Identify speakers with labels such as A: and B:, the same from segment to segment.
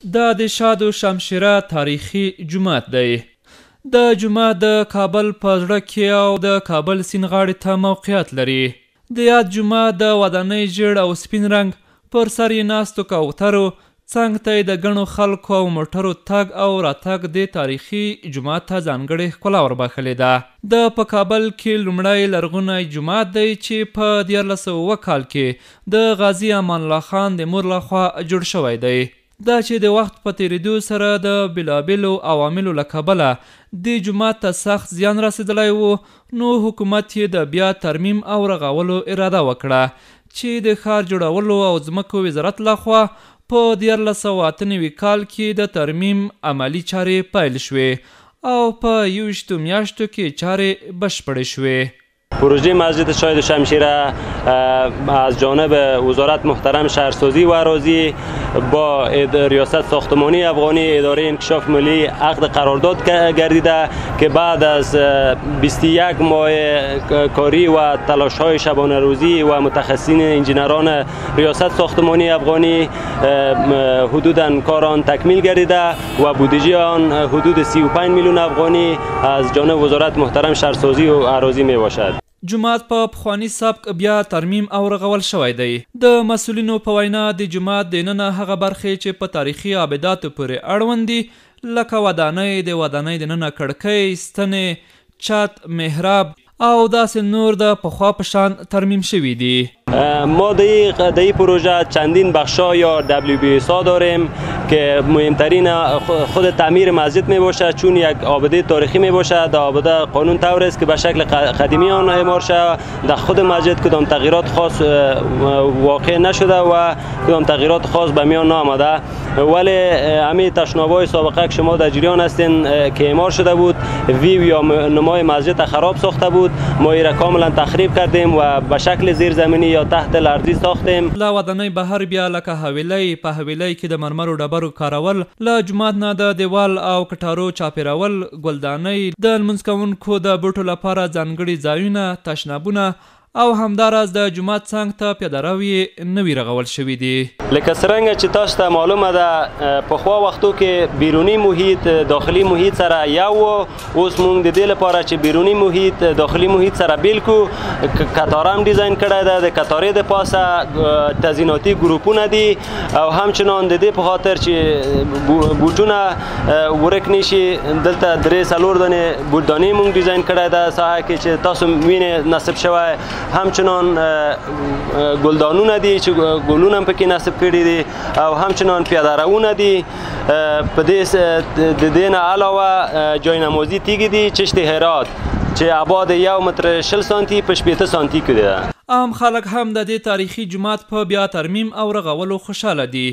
A: دا د شاد شمشیره تاریخي جومات دی. د جومات د کابل په زړه کې او د کابل سیند غاړې ته موقعیت لري. د یاد جومات د ودانۍ ژیړ او سپین رنګ پر سر یې ناستو کوترو څنګ ته یې د ګڼو خلکو او موټرو تګ او راتګ د تاریخي جومات ته ځانګړې ښکلا وربښلې ده. د په کابل کې لومړی لرغونی جومات دی چې په 1907 کال کې د غازي امان الله خان د مور لخوا جوړ شوی دی. دا چې د وخت په تیریدو سره د بېلابېلو عواملو له کبله دې جومات ته سخت زیان رسېدلی و، نو حکومت یې د بیا ترمیم او رغولو اراده وکړه چې د ښار جوړولو او ځمکو وزارت لخوا په 1998 کال کې د ترمیم عملی چارې پیل شوې او په 21 میاشتو کې چارې بشپړې شوې.
B: پروژه مسجد شاهد شمشیره از جانب وزارت محترم شهرسازی و اراضی با ریاست ساختمانی افغانی اداره انکشاف ملی عقد قرارداد گردیده که بعد از 21 ماه کاری و تلاش های شبانه روزی و متخصصین انجینران ریاست ساختمانی افغانی حدوداً کار آن تکمیل گردیده و بودجه آن حدود 35 میلیون افغانی از جانب وزارت محترم شهرسازی و اراضی می باشد.
A: جومات په پخواني سبک بیا ترمیم او رغول شوی دی. د مسؤلینو په وینا د جومات دننه هغه برخې چې په تاریخي آبداتو پورې اړوند دي لکه ودانۍ، د ودانۍ دننه کړکۍ، ستنې، چت، محراب او داسې نور د پخوا په شان ترمیم شوي دي.
B: ما در این پروژه چندین بخشا یا WBSA داریم که مهمترین خود تعمیر مسجد می باشد، چون یک آبده تاریخی می باشد. در آبده قانون طور است که به شکل قدیمی آن اعمار شود. در خود مسجد کدام تغییرات خاص واقع نشده و کدام تغییرات خاص به میان نآمده، ولی همین تشناب‌های سابقه که شما در جریان هستین که اعمار شده بود، ویو یا نمای مسجد خراب ساخته بود، ما این را کاملا تخریب کردیم و به شکل زیرزمینی یا تحت الارضی ساختیم.
A: له ودانۍ بهر بیا لکه حویلۍ، په حویلۍ کې د مرمرو ډبرو کارول، له جومات نه د دیوال او کټارو چاپیرول، ګلدانۍ، د لمونځ کوونکو د بوټو لپاره ځانګړي ځایونه، تشنابونه او همداراز د جومات څنګ ته پیاده روی نوي رغول شوي دي.
B: لکه څرنګه چې تاسو ته معلومه ده پخوا وختو کې بیرونی محیط داخلي محیط سره یو و، اوس موږ د دې لپاره چې بیرونی محیط داخلي محیط سره بیل کو کتاره هم ډیزاین کړی ده. د کتارې د پاسه تزییناتي ګروپونه دي او همچنان د دې په خاطر چې بوټونه ورک نشي دلته 3-4 دانې بوټدانې موږ ډیزاین کړی ده ساحه کې چې تاسو وینې نصب شوی. همچنان گلدانونه دی چې گلونه هم پکې نصب کړي دي او همچنان پیاده روونه دي. په دې نه علاوه جای نمازی تیږي دي چشت هرات چې ابعاد 1 متر 60 سانتی په 18 سانتی کې ده.
A: عام خلک هم د دې تاریخي جومات په بیا ترمیم او رغولو خوشحاله دي.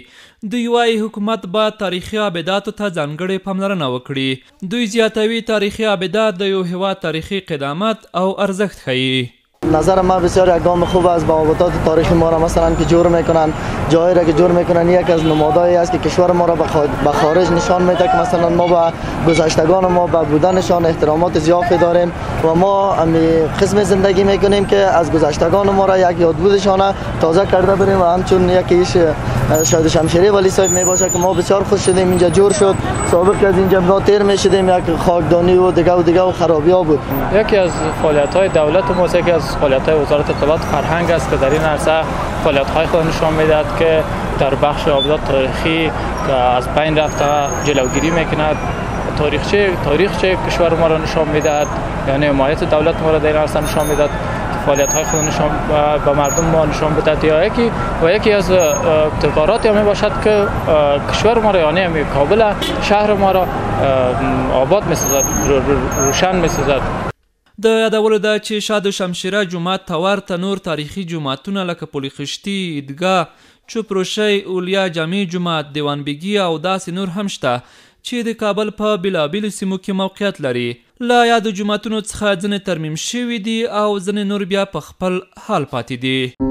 A: دوی وایي حکومت باید تاریخي آبداتو ته ځانګړې پاملرنه وکړي. دوی زیاتوي تاریخی آبدات د یو هیواد تاریخی قدامت او ارزښت ښیي.
C: نظر ما بسیار یک گام خوب است. با آبادات تاریخی ما را مثلا که جور میکنن، جایی را که جور میکنن، یک از نمادهایی است که کشور ما را به خارج نشان میده که مثلا ما به گذشتگان ما به بودنشان احترامات زیادی داریم و ما قسم زندگی میکنیم که از گذشتگان ما را یک یادبودشان تازه کرده بریم و همچون یکیش شاهد شمشیره ولی صاحب میباشه که ما بسیار خوش شدیم اینجا جور شد. سابق از اینجا ما تیر میشدیم یک خاکدانی و دیگه و خرابی ها بود.
D: یکی از فعالیت های دولت ما یکی از فعالیت های وزارت اطلاعات فرهنگ است که در این عرصه فعالیت های خود نشان میدهد که در بخش آبادات تاریخی که از بین رفته جلوگیری میکند. تاریخچه کشور ما را نشان میدهد، یعنی حمایت دولت ما را در این عرصه نشان میدهد. فعالیت های خود نشان به مردم ما نشان بدهد. یا یکی از ابتکارات می باشد که کشور ما را یعنی کابل شهر ما را آباد میسازد، روشن میسازد.
A: د یادولو ده چې شاد شمشیره جومات ته ورته نور تاریخي جوماتونه لکه پل خشتي، عیدګاه، چوپروشۍ، اولیا جامع جومات، دیوانبګي او داسې نور هم شته چې د کابل په بېلابېلو سیمو کې موقعیت لري. له یادو جوماتونو څخه ځینې ترمیم شوي دي او ځینې نور بیا په خپل حال پاتې دي.